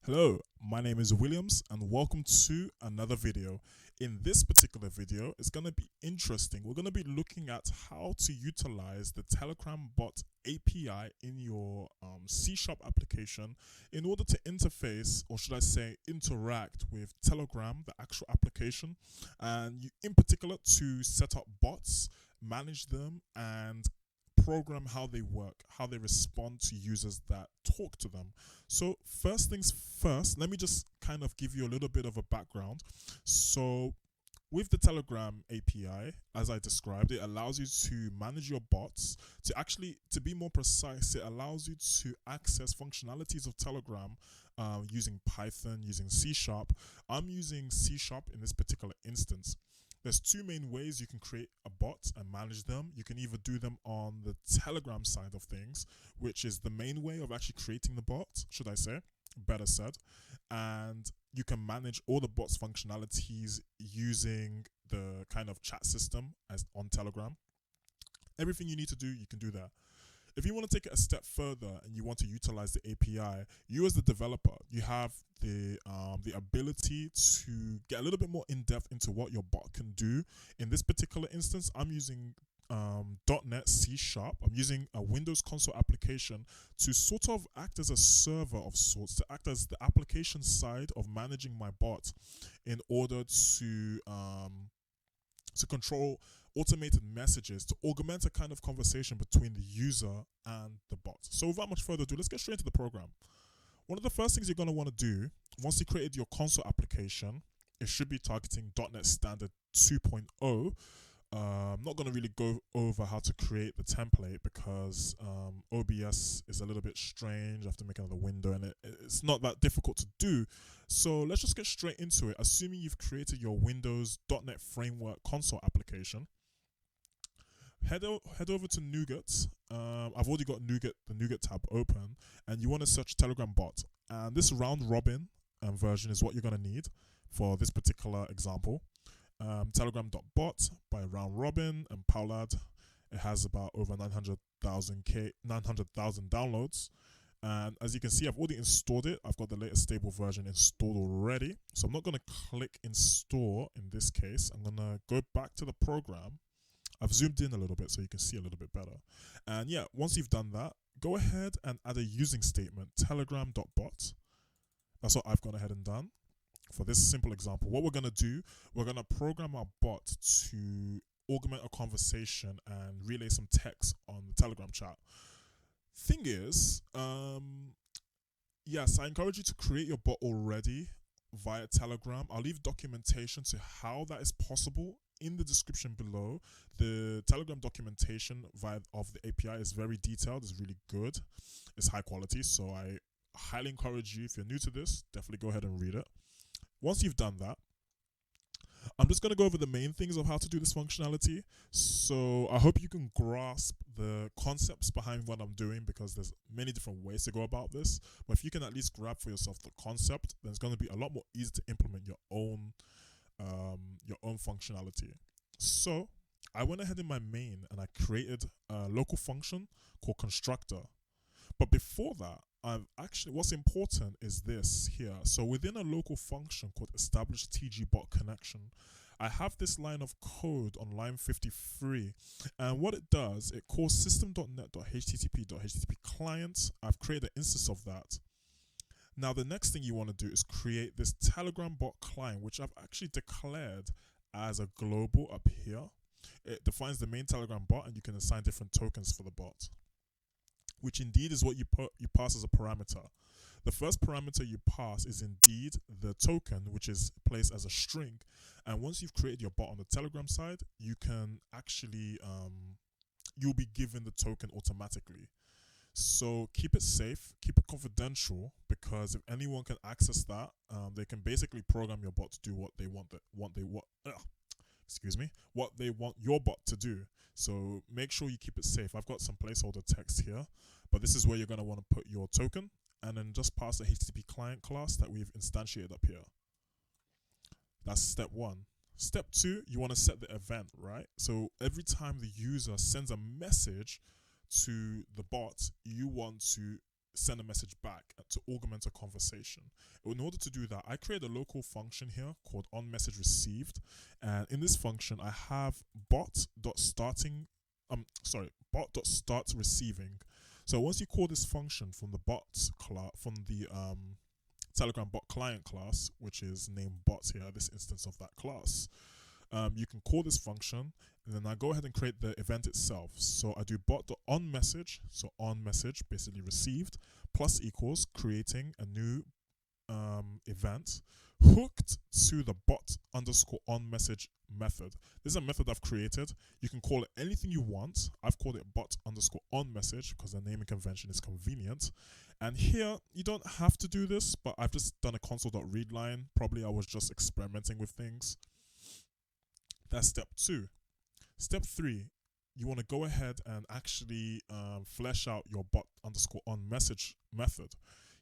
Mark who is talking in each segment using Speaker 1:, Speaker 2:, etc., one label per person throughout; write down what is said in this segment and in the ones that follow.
Speaker 1: Hello, my name is Williams and welcome to another video. In this particular video, it's going to be interesting. We're going to be looking at how to utilize the Telegram bot API in your C# application in order to interface, or should I say interact with Telegram, the actual application, and in particular to set up bots, manage them, and program how they work, how they respond to users that talk to them. So first things first, let me just kind of give you a little bit of a background. So with the Telegram API, as I described, it allows you to manage your bots. To be more precise, it allows you to access functionalities of Telegram using Python, using C#. I'm using C# in this particular instance. There's two main ways you can create a bot and manage them. You can either do them on the Telegram side of things, which is the main way of actually creating the bot, should I say, better said. And you can manage all the bot's functionalities using the kind of chat system as on Telegram. Everything you need to do, you can do that. If you want to take it a step further and you want to utilize the API, you as the developer, you have the ability to get a little bit more in depth into what your bot can do. In this particular instance, I'm using .NET C#. I'm using a Windows console application to sort of act as a server of sorts, to act as the application side of managing my bot in order to control automated messages, to augment a kind of conversation between the user and the bot. So without much further ado, let's get straight into the program. One of the first things you're going to want to do, once you created your console application, it should be targeting .NET Standard 2.0. I'm not going to really go over how to create the template because OBS is a little bit strange. I have to make another window and it's not that difficult to do. So let's just get straight into it. Assuming you've created your Windows .NET Framework console application, head over to Nougat. I've already got the Nougat tab open, and you want to search Telegram bot. And this round robin version is what you're going to need for this particular example. Telegram.bot by Round Robin and Paulad. It has about over 900,000 downloads. And as you can see, I've already installed it. I've got the latest stable version installed already. So I'm not going to click install in this case. I'm going to go back to the program. I've zoomed in a little bit so you can see a little bit better. And yeah, once you've done that, go ahead and add a using statement, telegram.bot. That's what I've gone ahead and done. For this simple example, what we're going to do, we're going to program our bot to augment a conversation and relay some text on the Telegram chat. Thing is, yes, I encourage you to create your bot already via Telegram. I'll leave documentation to how that is possible in the description below. The Telegram documentation of the API is very detailed, it's really good, it's high quality, so I highly encourage you, if you're new to this, definitely go ahead and read it. Once you've done that, I'm just going to go over the main things of how to do this functionality. So I hope you can grasp the concepts behind what I'm doing, because there's many different ways to go about this. But if you can at least grab for yourself the concept, then it's going to be a lot more easy to implement your own functionality. So I went ahead in my main and I created a local function called constructor. But before that, what's important is this here. So within a local function called establish TG-bot connection, I have this line of code on line 53. And what it does, it calls system.net.http.http client. I've created an instance of that. Now, the next thing you want to do is create this Telegram bot client, which I've actually declared as a global up here. It defines the main Telegram bot, and you can assign different tokens for the bot, which indeed is what you pass as a parameter. The first parameter you pass is indeed the token, which is placed as a string. And once you've created your bot on the Telegram side, you can actually, you'll be given the token automatically. So keep it safe, keep it confidential, because if anyone can access that, they can basically program your bot to do what they want your bot to do. So make sure you keep it safe. I've got some placeholder text here, but this is where you're going to want to put your token, and then just pass the HTTP client class that we've instantiated up here. That's step one. Step two, you want to set the event, right? So every time the user sends a message to the bot, you want to send a message back to augment a conversation. In order to do that, I create a local function here called onMessageReceived, and in this function I have bot.start receiving. So once you call this function from the Telegram bot client class, which is named bot here, this instance of that class, you can call this function, and then I go ahead and create the event itself. So I do bot.onMessage, so onMessage basically received, plus equals creating a new event hooked to the bot_onMessage method. This is a method I've created. You can call it anything you want. I've called it bot_onMessage because the naming convention is convenient. And here, you don't have to do this, but I've just done a console.readline. Probably I was just experimenting with things. That's step 2. Step 3, you want to go ahead and actually flesh out your bot_onMessage method.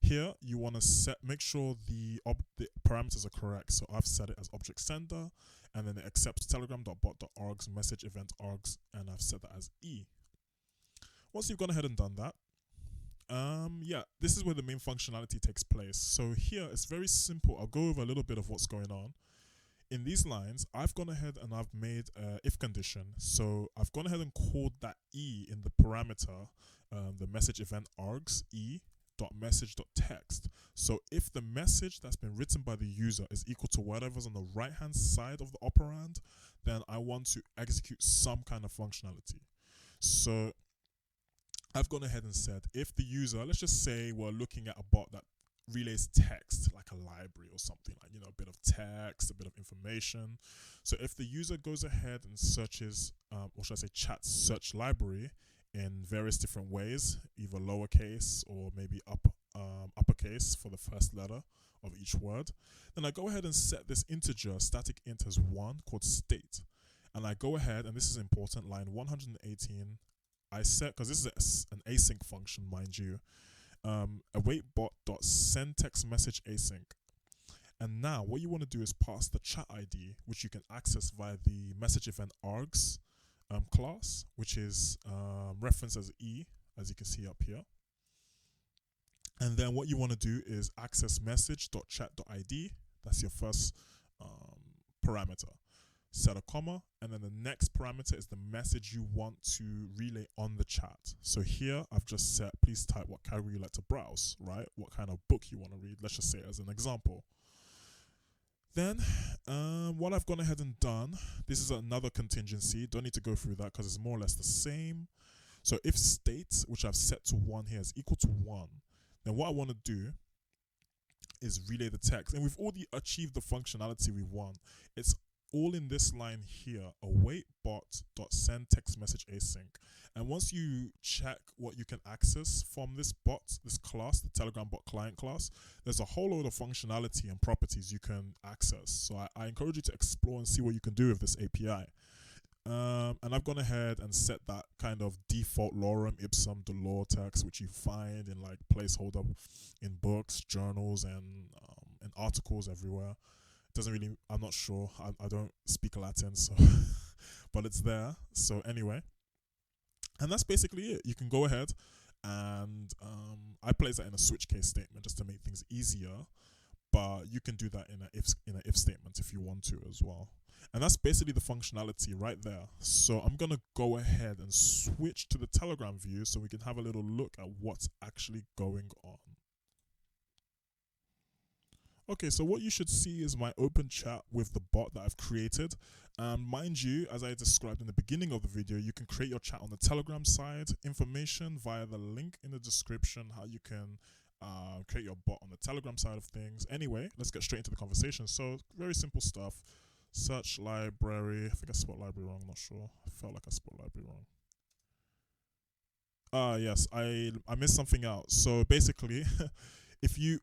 Speaker 1: Here, you want to make sure the parameters are correct. So I've set it as object sender, and then it accepts telegram.bot.args message event args, and I've set that as E. Once you've gone ahead and done that, this is where the main functionality takes place. So here, it's very simple. I'll go over a little bit of what's going on. In these lines, I've gone ahead and I've made an if condition. So I've gone ahead and called that E in the parameter, the message event args E.message.text. So if the message that's been written by the user is equal to whatever's on the right hand side of the operand, then I want to execute some kind of functionality. So I've gone ahead and said if the user, let's just say we're looking at a bot that relays text, like a library or something, like, a bit of text, a bit of information. So if the user goes ahead and searches, or should I say chats search library in various different ways, either lowercase or maybe uppercase for the first letter of each word, then I go ahead and set this integer static int as 1 called state. And I go ahead, and this is important, line 118, I set, because this is an async function, mind you, await bot.send text message async. And now what you want to do is pass the chat ID, which you can access via the message event args class, which is referenced as E, as you can see up here. And then what you want to do is access message.chat.id. That's your first parameter. Set a comma, and then the next parameter is the message you want to relay on the chat. So here I've just set, please type what category you like to browse, right? What kind of book you want to read. Let's just say as an example. Then what I've gone ahead and done, this is another contingency. Don't need to go through that because it's more or less the same. So if state, which I've set to 1 here, is equal to 1, then what I want to do is relay the text. And we've already achieved the functionality we want. It's all in this line here, await bot.send text message async. And once you check what you can access from this bot, this class, the Telegram bot client class, there's a whole load of functionality and properties you can access. So I encourage you to explore and see what you can do with this API. And I've gone ahead and set that kind of default lorem ipsum dolor text, which you find in like placeholder in books, journals, and articles everywhere. Doesn't really, I'm not sure, I don't speak Latin, so but it's there. So anyway, and that's basically it. You can go ahead and I place that in a switch case statement just to make things easier, but you can do that in an if statement if you want to as well. And that's basically the functionality right there. So I'm gonna go ahead and switch to the Telegram view so we can have a little look at what's actually going on. Okay, so what you should see is my open chat with the bot that I've created. Mind you, as I described in the beginning of the video, you can create your chat on the Telegram side. Information via the link in the description, how you can create your bot on the Telegram side of things. Anyway, let's get straight into the conversation. So, very simple stuff. Search library. I think I spelled library wrong, not sure. I felt like I spelled library wrong. Yes, I missed something out. So basically,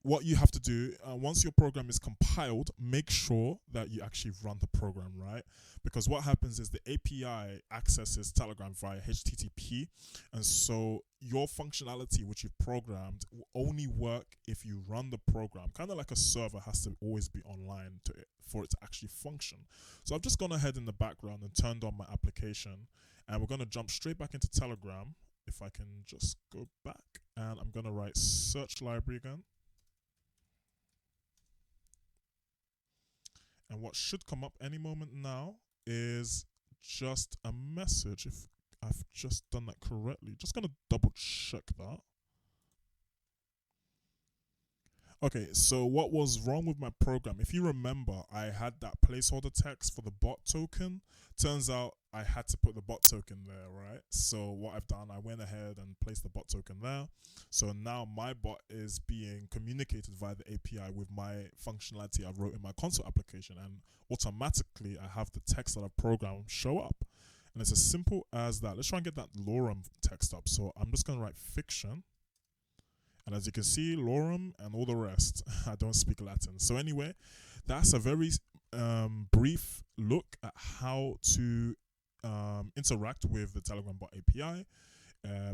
Speaker 1: what you have to do once your program is compiled, make sure that you actually run the program, right? Because what happens is the API accesses Telegram via HTTP, and so your functionality which you've programmed will only work if you run the program. Kind of like a server has to always be online for it to actually function. So I've just gone ahead in the background and turned on my application, and we're going to jump straight back into Telegram. if I can just go back, and I'm gonna write search library again. And what should come up any moment now is just a message. If I've just done that correctly, just gonna double check that. Okay, so what was wrong with my program? If you remember, I had that placeholder text for the bot token. Turns out I had to put the bot token there, right? So what I've done, I went ahead and placed the bot token there. So now my bot is being communicated via the API with my functionality I wrote in my console application, and automatically I have the text that I've programmed show up. And it's as simple as that. Let's try and get that lorem text up. So I'm just going to write fiction. And as you can see, lorem and all the rest. I don't speak Latin. So anyway, that's a very brief look at how to interact with the Telegram bot API.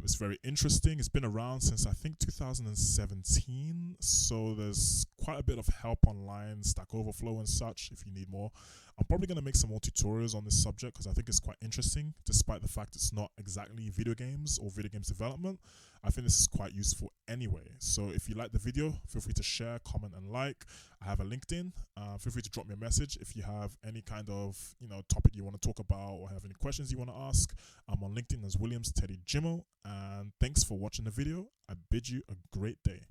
Speaker 1: It's very interesting. It's been around since I think 2017. So there's quite a bit of help online, Stack Overflow and such, if you need more. I'm probably going to make some more tutorials on this subject because I think it's quite interesting, despite the fact it's not exactly video games or video games development. I think this is quite useful anyway. So if you like the video, feel free to share, comment, and like. I have a LinkedIn. Feel free to drop me a message if you have any kind of topic you want to talk about or have any questions you want to ask. I'm on LinkedIn as Williams Teddy-Jimoh. And thanks for watching the video. I bid you a great day.